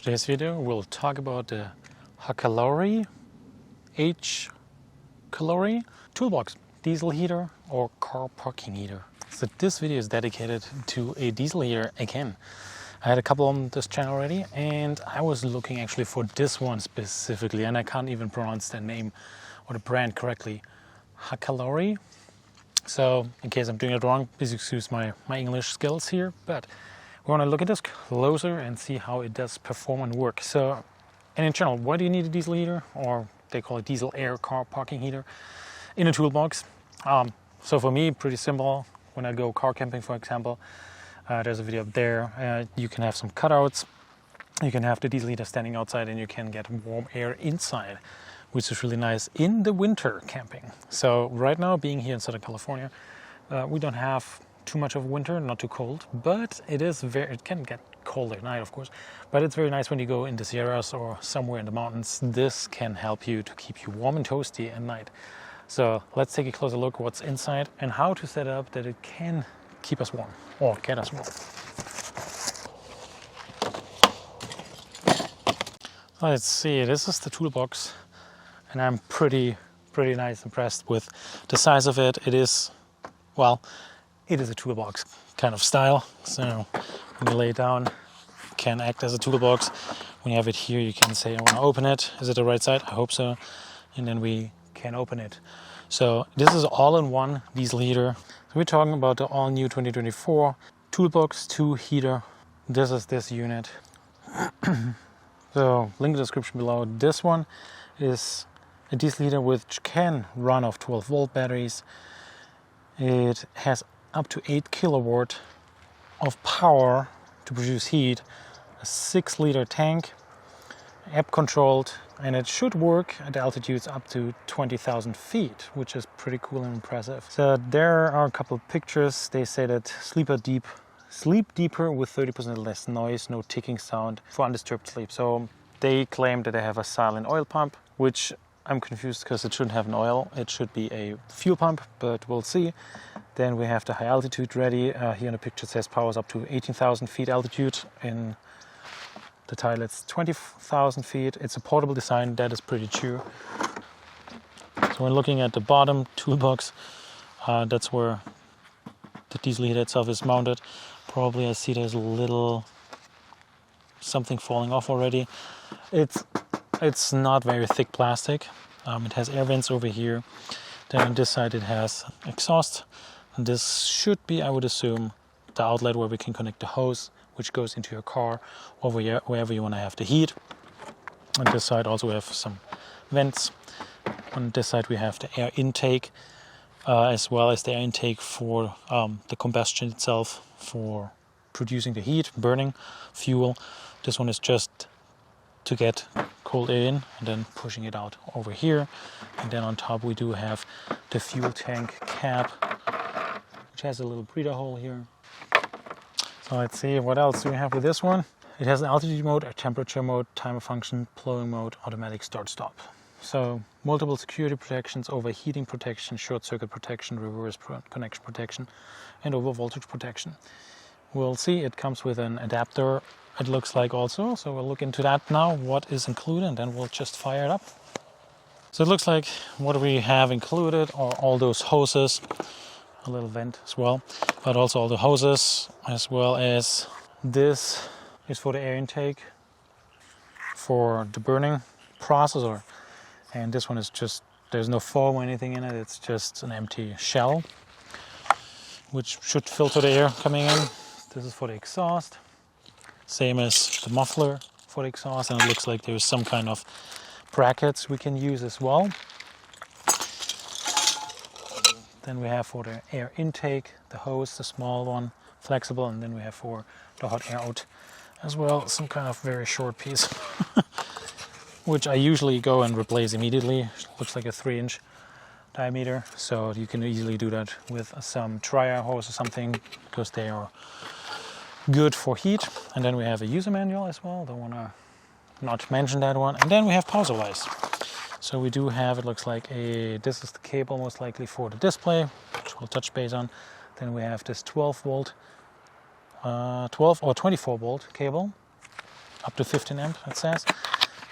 today's video we'll talk about the HCALORY Toolbox diesel heater or car parking heater. So this video is dedicated to a diesel heater again. I had a couple on this channel already and I was looking actually for this one specifically, and I can't even pronounce the name or the brand correctly. HCALORY. So in case I'm doing it wrong, please excuse my English skills here, but we want to look at this closer and see how it does perform and work. So, and in general, why do you need a diesel heater, or they call it diesel air car parking heater, in a toolbox? So for me, pretty simple. When I go car camping, for example, there's a video up there. You can have some cutouts. You can have the diesel heater standing outside and you can get warm air inside, which is really nice in the winter camping. So right now, being here in Southern California, we don't have too much of winter, not too cold, but it can get cold at night, of course, but it's very nice when you go in the Sierras or somewhere in the mountains. This can help you to keep you warm and toasty at night. So let's take a closer look what's inside and how to set it up that it can keep us warm or get us warm. Let's see, this is the toolbox and I'm pretty nice impressed with the size of it. It is a toolbox kind of style. So when you lay it down, it can act as a toolbox. When you have it here, you can say, I want to open it. Is it the right side? I hope so. And then we can open it. So this is all-in-one diesel heater. So we're talking about the all-new 2024 Toolbox 2 heater. This is this unit. So link in the description below. This one is a diesel heater which can run off 12-volt batteries. It has up to 8 kilowatt of power to produce heat, a 6-liter tank, app controlled, and it should work at altitudes up to 20,000 feet, which is pretty cool and impressive. So there are a couple of pictures. They say that sleep deeper with 30% less noise, no ticking sound for undisturbed sleep. So they claim that they have a silent oil pump, which I'm confused because it shouldn't have an oil. It should be a fuel pump, but we'll see. Then we have the high altitude ready. Here in the picture it says powers up to 18,000 feet altitude. In the title it's 20,000 feet. It's a portable design, that is pretty true. So when looking at the bottom toolbox, that's where the diesel heater itself is mounted. Probably I see there's a little something falling off already. It's not very thick plastic. It has air vents over here. Then on this side it has exhaust. And this should be, I would assume, the outlet where we can connect the hose, which goes into your car or wherever you want to have the heat. On this side also we have some vents. On this side we have the air intake, as well as the air intake for the combustion itself, for producing the heat, burning fuel. This one is just to get cold air in and then pushing it out over here. And then on top we do have the fuel tank cap, which has a little breather hole here. So let's see, what else do we have with this one? It has an altitude mode, a temperature mode, timer function, blowing mode, automatic start-stop. So multiple security protections, overheating protection, short circuit protection, reverse connection protection, and over voltage protection. We'll see, it comes with an adapter, it looks like also. So we'll look into that now, what is included, and then we'll just fire it up. So it looks like what we have included are all those hoses, a little vent as well, but also all the hoses, as well as this is for the air intake for the burning process. And this one is just, there's no foam or anything in it, it's just an empty shell, which should filter the air coming in. This is for the exhaust, same as the muffler for the exhaust, and it looks like there's some kind of brackets we can use as well. Then we have for the air intake, the hose, the small one, flexible, and then we have for the hot air out as well, some kind of very short piece, which I usually go and replace immediately. Looks like a 3-inch diameter, so you can easily do that with some tri-air hose or something, because they are good for heat. And then we have a user manual as well, don't want to not mention that one. And then we have power supplies. So we do have, it looks like this is the cable most likely for the display, which we'll touch base on. Then we have this 12 or 24 volt cable. up to 15 amp it says.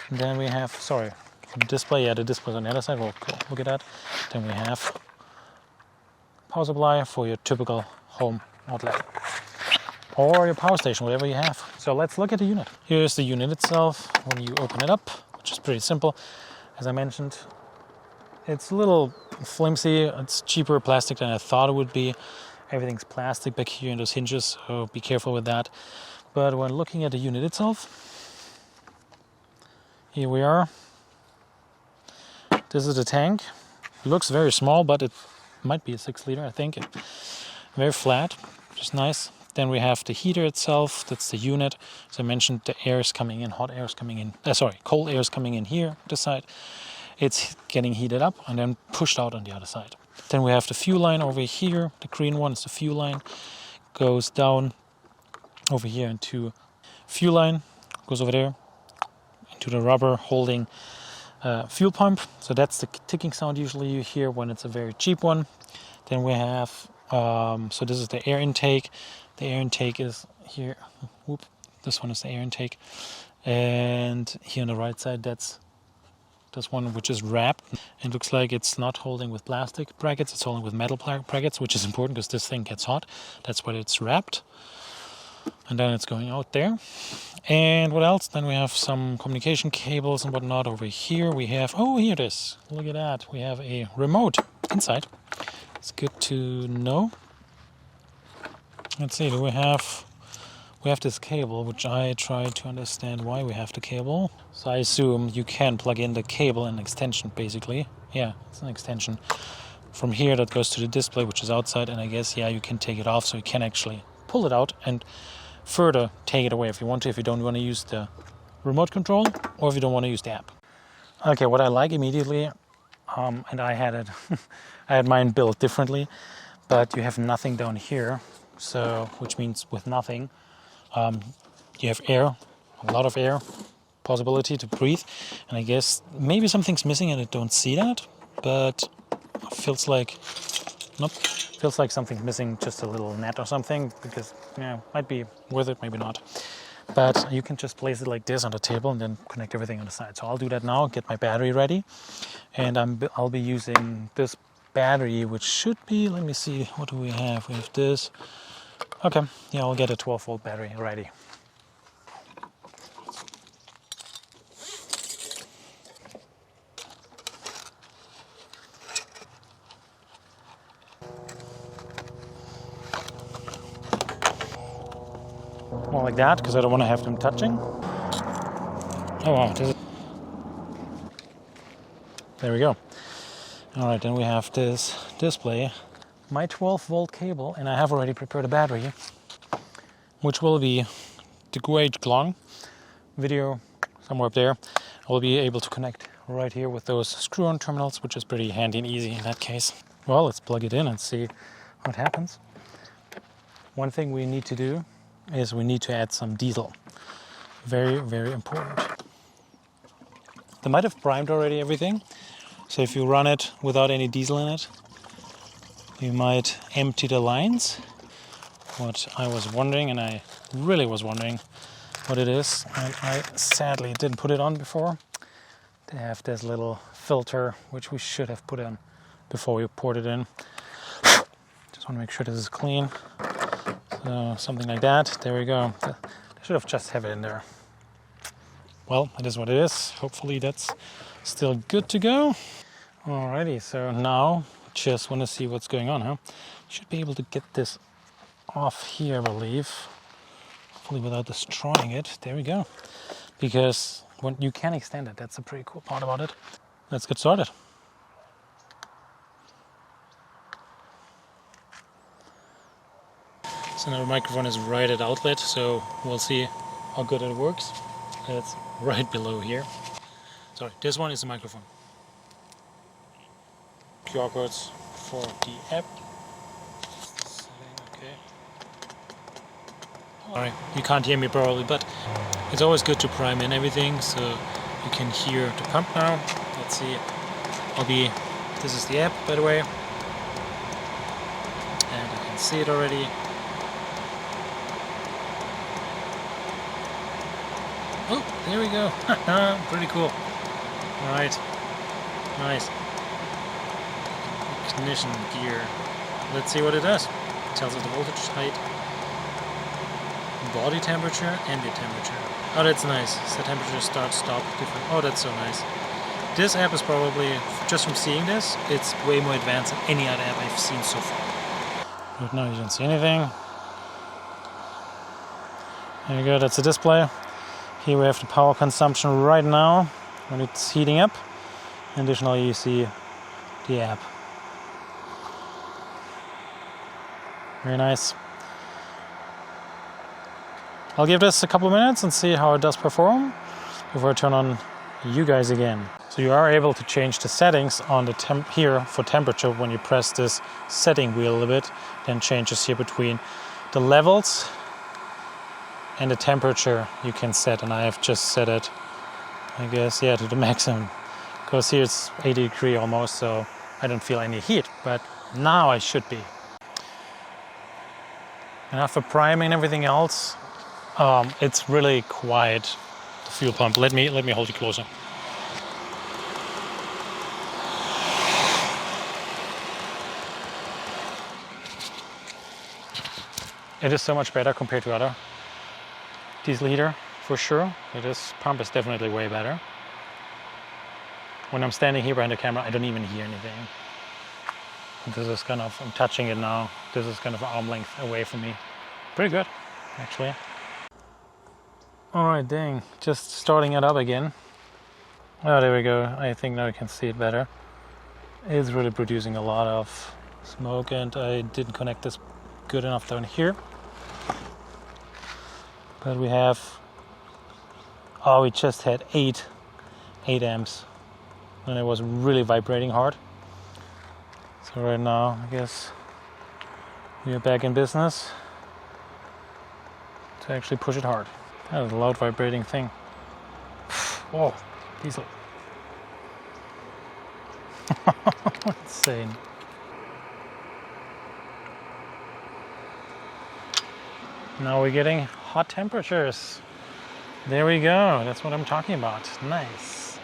And then we have, sorry, the display, yeah, the display's on the other side, we'll look at that. Then we have power supply for your typical home outlet or your power station, whatever you have. So let's look at the unit. Here's the unit itself when you open it up, which is pretty simple. As I mentioned, it's a little flimsy. It's cheaper plastic than I thought it would be. Everything's plastic back here in those hinges, so be careful with that. But when looking at the unit itself, here we are. This is the tank. It looks very small, but it might be a 6 liter, I think. Very flat, which is nice. Then we have the heater itself. That's the unit. As I mentioned, the air is coming in, hot air is coming in. Cold air is coming in here, this side. It's getting heated up and then pushed out on the other side. Then we have the fuel line over here. The green one is the fuel line. Goes down over here into fuel line. Goes over there into the rubber holding fuel pump. So that's the ticking sound usually you hear when it's a very cheap one. Then we have, so this is the air intake. The air intake is here. Whoop. This one is the air intake. And here on the right side, that's one which is wrapped. It looks like it's not holding with plastic brackets, it's holding with metal brackets, which is important because this thing gets hot. That's why it's wrapped. And then it's going out there. And what else? Then we have some communication cables and whatnot over here. We have, oh, here it is. Look at that. We have a remote inside. It's good to know. Let's see, do we have this cable, which I try to understand why we have the cable. So I assume you can plug in the cable and extension, basically. Yeah, it's an extension. From here that goes to the display, which is outside, and I guess, yeah, you can take it off, so you can actually pull it out and further take it away if you want to, if you don't want to use the remote control, or if you don't want to use the app. Okay, what I like immediately, and I had it, I had mine built differently, but you have nothing down here, so which means with nothing, you have air, a lot of air, possibility to breathe, and I guess maybe something's missing and I don't see that, but feels like, nope, feels like something's missing, just a little net or something, because, yeah, might be worth it, maybe not. But you can just place it like this on the table and then connect everything on the side. So I'll do that now, get my battery ready, and I'll be using this battery, which should be, let me see, what do we have? We have this. Okay, yeah, I'll get a 12-volt battery ready. More like that, because I don't want to have them touching. Oh wow, there we go. Alright, then we have this display, my 12-volt cable, and I have already prepared a battery, which will be the GuaiGlong video somewhere up there. I will be able to connect right here with those screw-on terminals, which is pretty handy and easy in that case. Well, let's plug it in and see what happens. One thing we need to do is we need to add some diesel. Very, very important. They might have primed already everything, so if you run it without any diesel in it, you might empty the lines. What I was wondering, and I really was wondering what it is, and I sadly didn't put it on before. They have this little filter, which we should have put in before we poured it in. Just want to make sure this is clean. So something like that. There we go. I should have just have it in there. Well, it is what it is. Hopefully that's still good to go. Alrighty, so now just want to see what's going on, huh? Should be able to get this off here, I believe. Hopefully without destroying it. There we go. Because when you can extend it, that's a pretty cool part about it. Let's get started. So now the microphone is right at outlet, so we'll see how good it works. It's right below here. Sorry, this one is the microphone. QR codes for the app. Okay. Alright, you can't hear me probably, but it's always good to prime in everything, so you can hear the pump now. Let's see. This is the app, by the way. And you can see it already. There we go. Pretty cool. Alright. Nice. Ignition gear. Let's see what it does. It tells us the voltage, height, body temperature, ambient temperature. Oh, that's nice. Set temperature, start, stop, different. Oh, that's so nice. This app is probably, just from seeing this, it's way more advanced than any other app I've seen so far. But now you don't see anything. There you go, that's the display. Here we have the power consumption right now when it's heating up. Additionally, you see the app. Very nice. I'll give this a couple of minutes and see how it does perform before I turn on you guys again. So you are able to change the settings on the temp here for temperature when you press this setting wheel a little bit. Then changes here between the levels and the temperature you can set, and I have just set it, I guess, yeah, to the maximum. Because here it's 80 degrees almost, so I don't feel any heat, but now I should be. And after priming and everything else, it's really quiet, the fuel pump. Let me hold you closer. It is so much better compared to other diesel heater, for sure. This pump is definitely way better. When I'm standing here behind the camera, I don't even hear anything. This is kind of, I'm touching it now. This is kind of an arm length away from me. Pretty good, actually. All right, dang, just starting it up again. Oh, there we go. I think now you can see it better. It's really producing a lot of smoke, and I didn't connect this good enough down here. But we have, oh, we just had 8 amps, and it was really vibrating hard. So right now, I guess we are back in business to actually push it hard. That was a loud vibrating thing. Whoa, diesel. Insane. Now we're getting hot temperatures. There we go. That's what I'm talking about. Nice.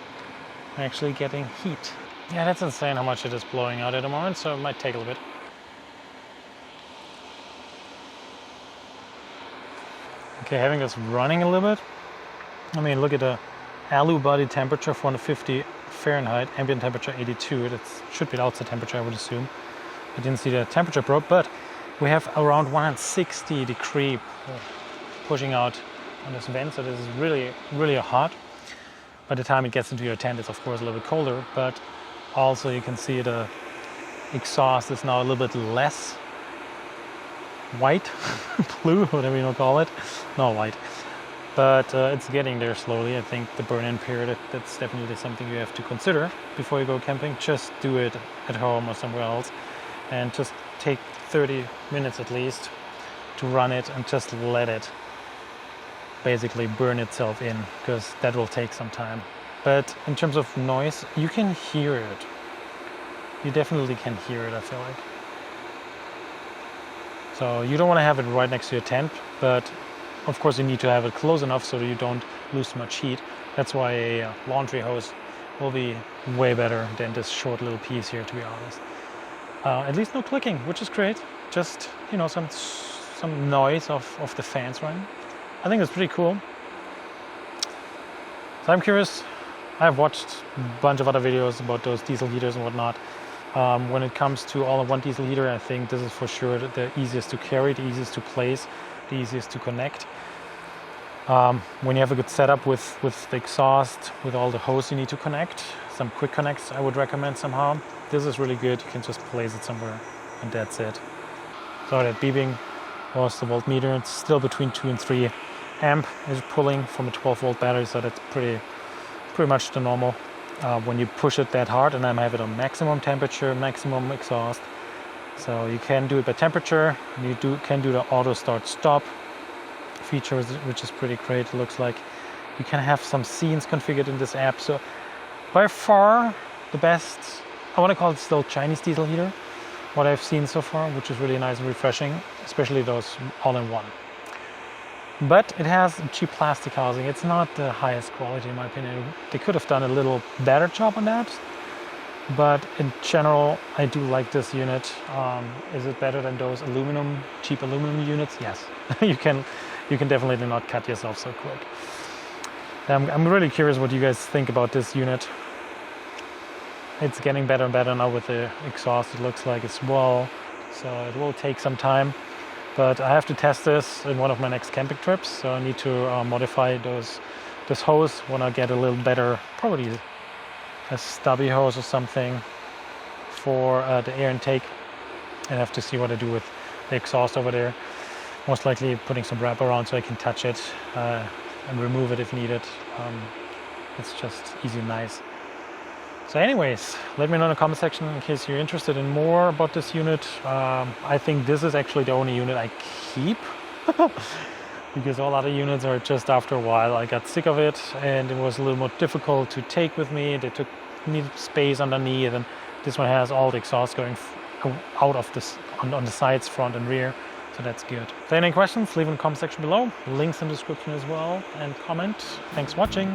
Actually getting heat. Yeah, that's insane how much it is blowing out at the moment, so it might take a little bit. Okay, having this running a little bit. I mean, look at the alu body temperature, 450 Fahrenheit, ambient temperature 82. That should be the outside temperature, I would assume. I didn't see the temperature probe, but we have around 160 degree pushing out on this vent, so this is really, really hot. By the time it gets into your tent, it's of course a little bit colder, but also you can see the exhaust is now a little bit less white, blue, whatever you want to call it. No, white. But it's getting there slowly. I think the burn-in period, that's definitely something you have to consider before you go camping. Just do it at home or somewhere else, and just take 30 minutes at least to run it and just let it basically burn itself in, because that will take some time. But in terms of noise, you can hear it. You definitely can hear it, I feel like. So you don't want to have it right next to your tent, but of course you need to have it close enough so that you don't lose too much heat. That's why a laundry hose will be way better than this short little piece here, to be honest. At least no clicking, which is great. Just, you know, some noise of the fans running. I think it's pretty cool. So I'm curious. I've watched a bunch of other videos about those diesel heaters and whatnot. When it comes to all-in-one diesel heater, I think this is for sure the easiest to carry, the easiest to place, the easiest to connect. When you have a good setup with the exhaust, with all the hose you need to connect, some quick connects I would recommend somehow. This is really good. You can just place it somewhere and that's it. So that beeping was the voltmeter. It's still between 2 and 3 amp is pulling from a 12 volt battery, so that's pretty much the normal. When you push it that hard, and I have it on maximum temperature, maximum exhaust. So you can do it by temperature, and you can do the auto start stop feature, which is pretty great. It looks like you can have some scenes configured in this app. So by far the best, I want to call it still Chinese diesel heater, what I've seen so far, which is really nice and refreshing, especially those all-in-one. But it has cheap plastic housing. It's not the highest quality in my opinion. They could have done a little better job on that. But in general, I do like this unit. Is it better than those cheap aluminum units? Yes. you can definitely not cut yourself so quick. I'm really curious what you guys think about this unit. It's getting better and better now with the exhaust, it looks like as well. So it will take some time. But I have to test this in one of my next camping trips. So I need to modify this hose when I get a little better, probably a stubby hose or something for the air intake. I have to see what I do with the exhaust over there. Most likely putting some wrap around so I can touch it and remove it if needed. It's just easy and nice. So anyways, let me know in the comment section in case you're interested in more about this unit. I think this is actually the only unit I keep because all other units are just after a while I got sick of it and it was a little more difficult to take with me. They needed space underneath, and this one has all the exhaust going out of this on the sides, front and rear. So that's good. If there are any questions, leave in the comment section below. Links in the description as well, and comment. Thanks for watching.